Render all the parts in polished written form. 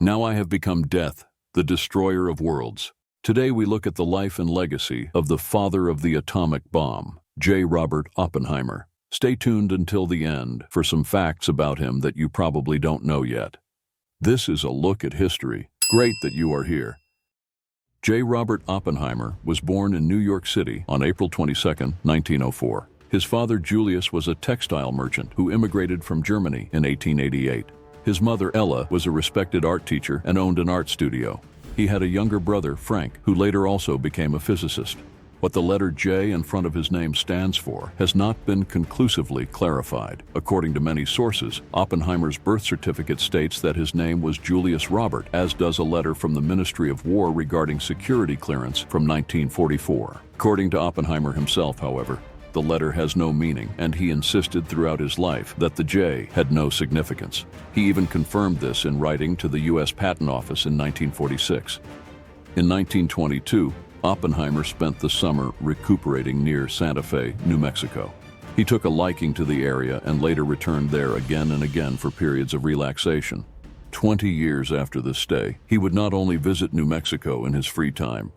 Now I have become death, the destroyer of worlds. Today we look at the life and legacy of the father of the atomic bomb, J. Robert Oppenheimer. Stay tuned until the end for some facts about him that you probably don't know yet. This is a look at history. Great that you are here. J. Robert Oppenheimer was born in New York City on April 22, 1904. His father Julius was a textile merchant who immigrated from Germany in 1888. His mother Ella was a respected art teacher and owned an art studio. He had a younger brother, Frank, who later also became a physicist. What the letter J in front of his name stands for has not been conclusively clarified. According to many sources, Oppenheimer's birth certificate states that his name was Julius Robert, as does a letter from the Ministry of War regarding security clearance from 1944. According to Oppenheimer himself, however, the letter has no meaning, and he insisted throughout his life that the J had no significance. He even confirmed this in writing to the U.S. Patent Office in 1946. In 1922, Oppenheimer spent the summer recuperating near Santa Fe, New Mexico. He took a liking to the area and later returned there again and again for periods of relaxation. 20 years after this stay, he would not only visit New Mexico in his free time.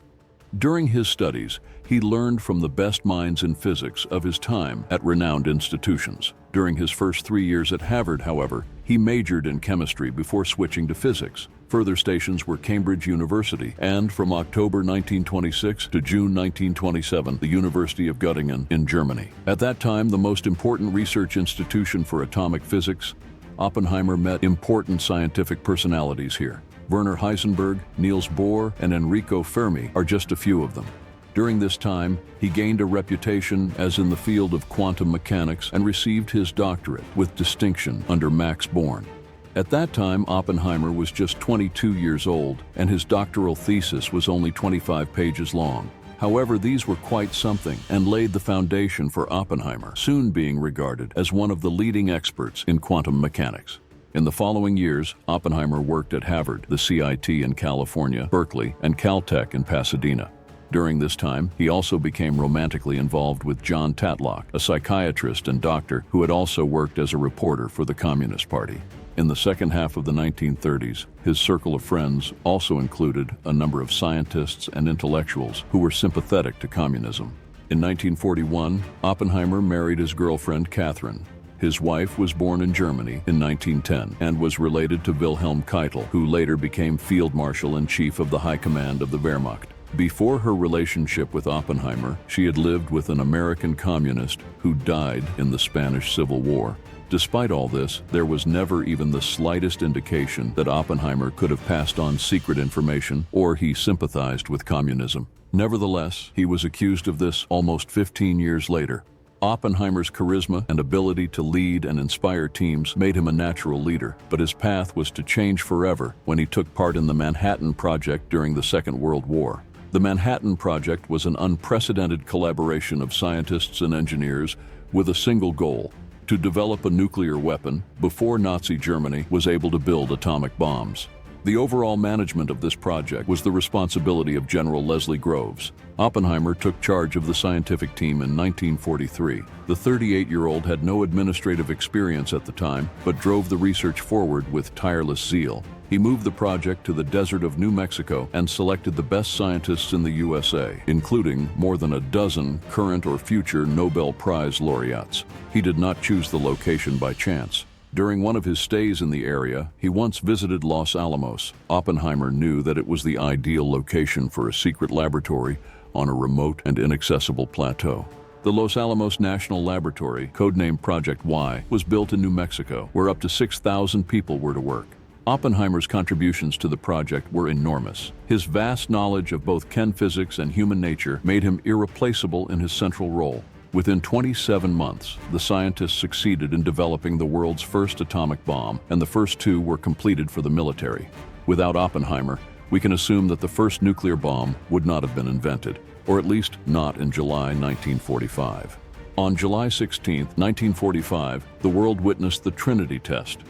During his studies, he learned from the best minds in physics of his time at renowned institutions. During his first 3 years at Harvard, however, he majored in chemistry before switching to physics. Further stations were Cambridge University and, from October 1926 to June 1927, the University of Göttingen in Germany. At that time, the most important research institution for atomic physics, Oppenheimer met important scientific personalities here. Werner Heisenberg, Niels Bohr, and Enrico Fermi are just a few of them. During this time, he gained a reputation as in the field of quantum mechanics and received his doctorate with distinction under Max Born. At that time, Oppenheimer was just 22 years old, and his doctoral thesis was only 25 pages long. However, these were quite something and laid the foundation for Oppenheimer, soon being regarded as one of the leading experts in quantum mechanics. In the following years, Oppenheimer worked at Harvard, the CIT in California, Berkeley, and Caltech in Pasadena. During this time, he also became romantically involved with John Tatlock, a psychiatrist and doctor who had also worked as a reporter for the Communist Party. In the second half of the 1930s, his circle of friends also included a number of scientists and intellectuals who were sympathetic to communism. In 1941, Oppenheimer married his girlfriend, Catherine. His wife was born in Germany in 1910 and was related to Wilhelm Keitel, who later became Field Marshal and Chief of the High Command of the Wehrmacht. Before her relationship with Oppenheimer, she had lived with an American communist who died in the Spanish Civil War. Despite all this, there was never even the slightest indication that Oppenheimer could have passed on secret information or he sympathized with communism. Nevertheless, he was accused of this almost 15 years later. Oppenheimer's charisma and ability to lead and inspire teams made him a natural leader, but his path was to change forever when he took part in the Manhattan Project during the Second World War. The Manhattan Project was an unprecedented collaboration of scientists and engineers with a single goal: to develop a nuclear weapon before Nazi Germany was able to build atomic bombs. The overall management of this project was the responsibility of General Leslie Groves. Oppenheimer took charge of the scientific team in 1943. The 38-year-old had no administrative experience at the time, but drove the research forward with tireless zeal. He moved the project to the desert of New Mexico and selected the best scientists in the USA, including more than a dozen current or future Nobel Prize laureates. He did not choose the location by chance. During one of his stays in the area, he once visited Los Alamos. Oppenheimer knew that it was the ideal location for a secret laboratory on a remote and inaccessible plateau. The Los Alamos National Laboratory, codenamed Project Y, was built in New Mexico, where up to 6,000 people were to work. Oppenheimer's contributions to the project were enormous. His vast knowledge of both chem physics and human nature made him irreplaceable in his central role. Within 27 months, the scientists succeeded in developing the world's first atomic bomb, and the first two were completed for the military. Without Oppenheimer, we can assume that the first nuclear bomb would not have been invented, or at least not in July 1945. On July 16, 1945, the world witnessed the Trinity test,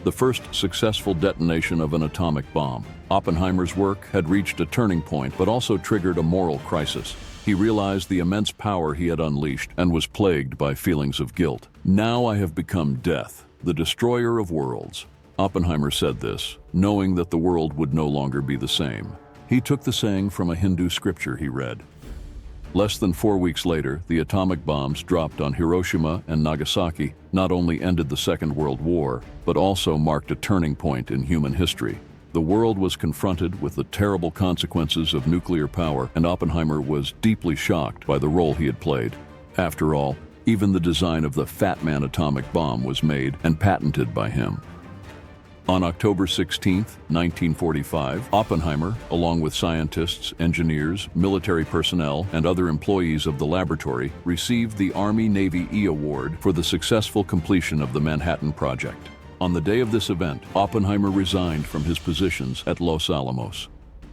the first successful detonation of an atomic bomb. Oppenheimer's work had reached a turning point, but also triggered a moral crisis. He realized the immense power he had unleashed and was plagued by feelings of guilt. Now I have become death, the destroyer of worlds. Oppenheimer said this, knowing that the world would no longer be the same. He took the saying from a Hindu scripture he read. Less than 4 weeks later, the atomic bombs dropped on Hiroshima and Nagasaki not only ended the Second World War, but also marked a turning point in human history. The world was confronted with the terrible consequences of nuclear power, and Oppenheimer was deeply shocked by the role he had played. After all, even the design of the Fat Man atomic bomb was made and patented by him. On October 16, 1945, Oppenheimer, along with scientists, engineers, military personnel, and other employees of the laboratory, received the Army-Navy E Award for the successful completion of the Manhattan Project. On the day of this event, Oppenheimer resigned from his positions at Los Alamos.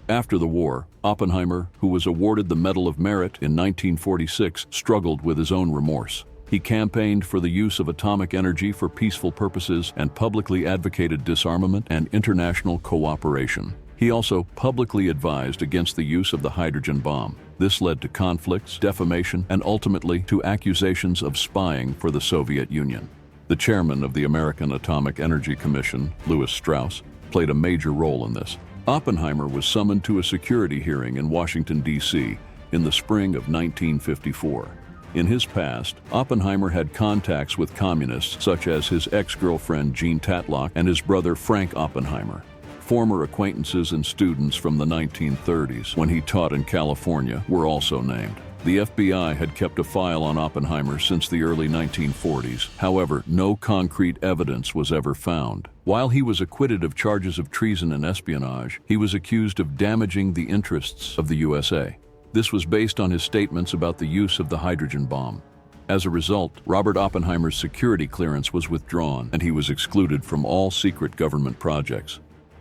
After the war, Oppenheimer, who was awarded the Medal of Merit in 1946, struggled with his own remorse. He campaigned for the use of atomic energy for peaceful purposes and publicly advocated disarmament and international cooperation. He also publicly advised against the use of the hydrogen bomb. This led to conflicts, defamation, and ultimately to accusations of spying for the Soviet Union. The chairman of the American Atomic Energy Commission, Lewis Strauss, played a major role in this. Oppenheimer was summoned to a security hearing in Washington, D.C. in the spring of 1954. In his past, Oppenheimer had contacts with communists such as his ex-girlfriend Jean Tatlock and his brother Frank Oppenheimer. Former acquaintances and students from the 1930s, when he taught in California, were also named. The FBI had kept a file on Oppenheimer since the early 1940s. However, no concrete evidence was ever found. While he was acquitted of charges of treason and espionage, he was accused of damaging the interests of the USA. This was based on his statements about the use of the hydrogen bomb. As a result, Robert Oppenheimer's security clearance was withdrawn, and he was excluded from all secret government projects.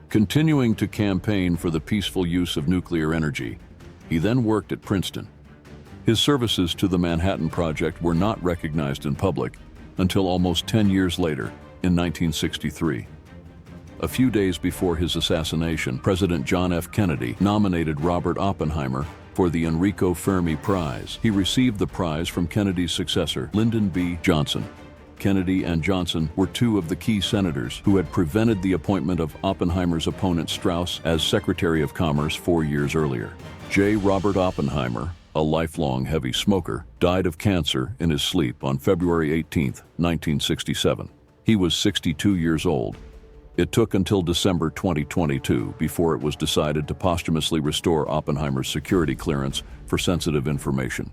Continuing to campaign for the peaceful use of nuclear energy, he then worked at Princeton. His services to the Manhattan Project were not recognized in public until almost 10 years later, in 1963. A few days before his assassination, President John F. Kennedy nominated Robert Oppenheimer for the Enrico Fermi Prize. He received the prize from Kennedy's successor, Lyndon B. Johnson. Kennedy and Johnson were two of the key senators who had prevented the appointment of Oppenheimer's opponent Strauss as Secretary of Commerce 4 years earlier. J. Robert Oppenheimer, a lifelong heavy smoker, died of cancer in his sleep on February 18, 1967. He was 62 years old. It took until December 2022 before it was decided to posthumously restore Oppenheimer's security clearance for sensitive information.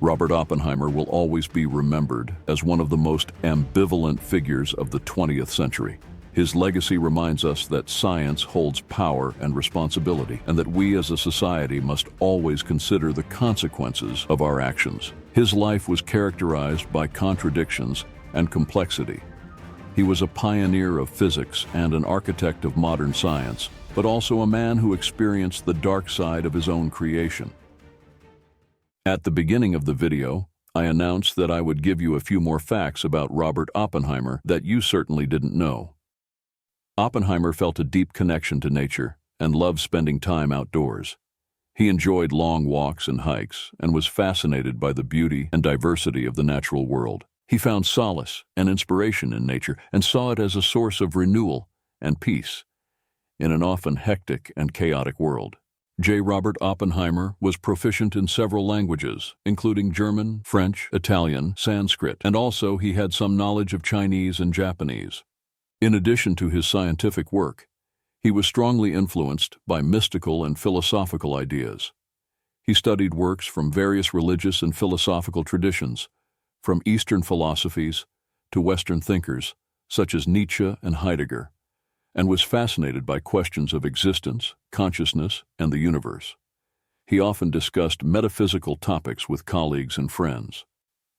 Robert Oppenheimer will always be remembered as one of the most ambivalent figures of the 20th century. His legacy reminds us that science holds power and responsibility, and that we as a society must always consider the consequences of our actions. His life was characterized by contradictions and complexity. He was a pioneer of physics and an architect of modern science, but also a man who experienced the dark side of his own creation. At the beginning of the video, I announced that I would give you a few more facts about Robert Oppenheimer that you certainly didn't know. Oppenheimer felt a deep connection to nature and loved spending time outdoors. He enjoyed long walks and hikes and was fascinated by the beauty and diversity of the natural world. He found solace and inspiration in nature and saw it as a source of renewal and peace in an often hectic and chaotic world. J. Robert Oppenheimer was proficient in several languages, including German, French, Italian, Sanskrit, and also he had some knowledge of Chinese and Japanese. In addition to his scientific work, he was strongly influenced by mystical and philosophical ideas. He studied works from various religious and philosophical traditions, from Eastern philosophies to Western thinkers such as Nietzsche and Heidegger, and was fascinated by questions of existence, consciousness, and the universe. He often discussed metaphysical topics with colleagues and friends.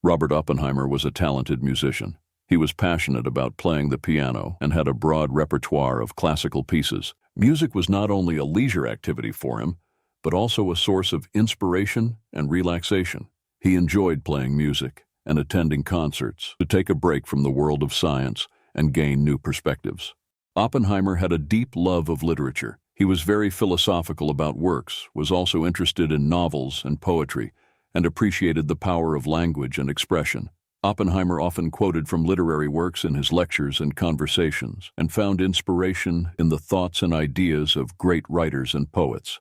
Robert Oppenheimer was a talented musician. He was passionate about playing the piano and had a broad repertoire of classical pieces. Music was not only a leisure activity for him, but also a source of inspiration and relaxation. He enjoyed playing music and attending concerts to take a break from the world of science and gain new perspectives. Oppenheimer had a deep love of literature. He was very philosophical about works, was also interested in novels and poetry, and appreciated the power of language and expression. Oppenheimer often quoted from literary works in his lectures and conversations, and found inspiration in the thoughts and ideas of great writers and poets.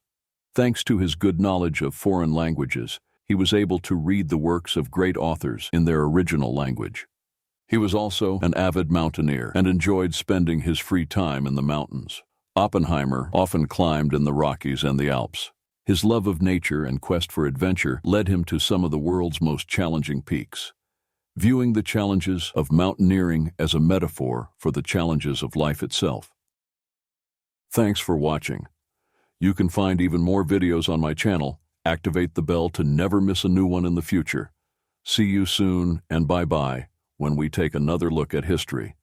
Thanks to his good knowledge of foreign languages, he was able to read the works of great authors in their original language. He was also an avid mountaineer and enjoyed spending his free time in the mountains. Oppenheimer often climbed in the Rockies and the Alps. His love of nature and quest for adventure led him to some of the world's most challenging peaks. Viewing the challenges of mountaineering as a metaphor for the challenges of life itself. Thanks for watching. You can find even more videos on my channel. Activate the bell to never miss a new one in the future. See you soon, and bye-bye when we take another look at history.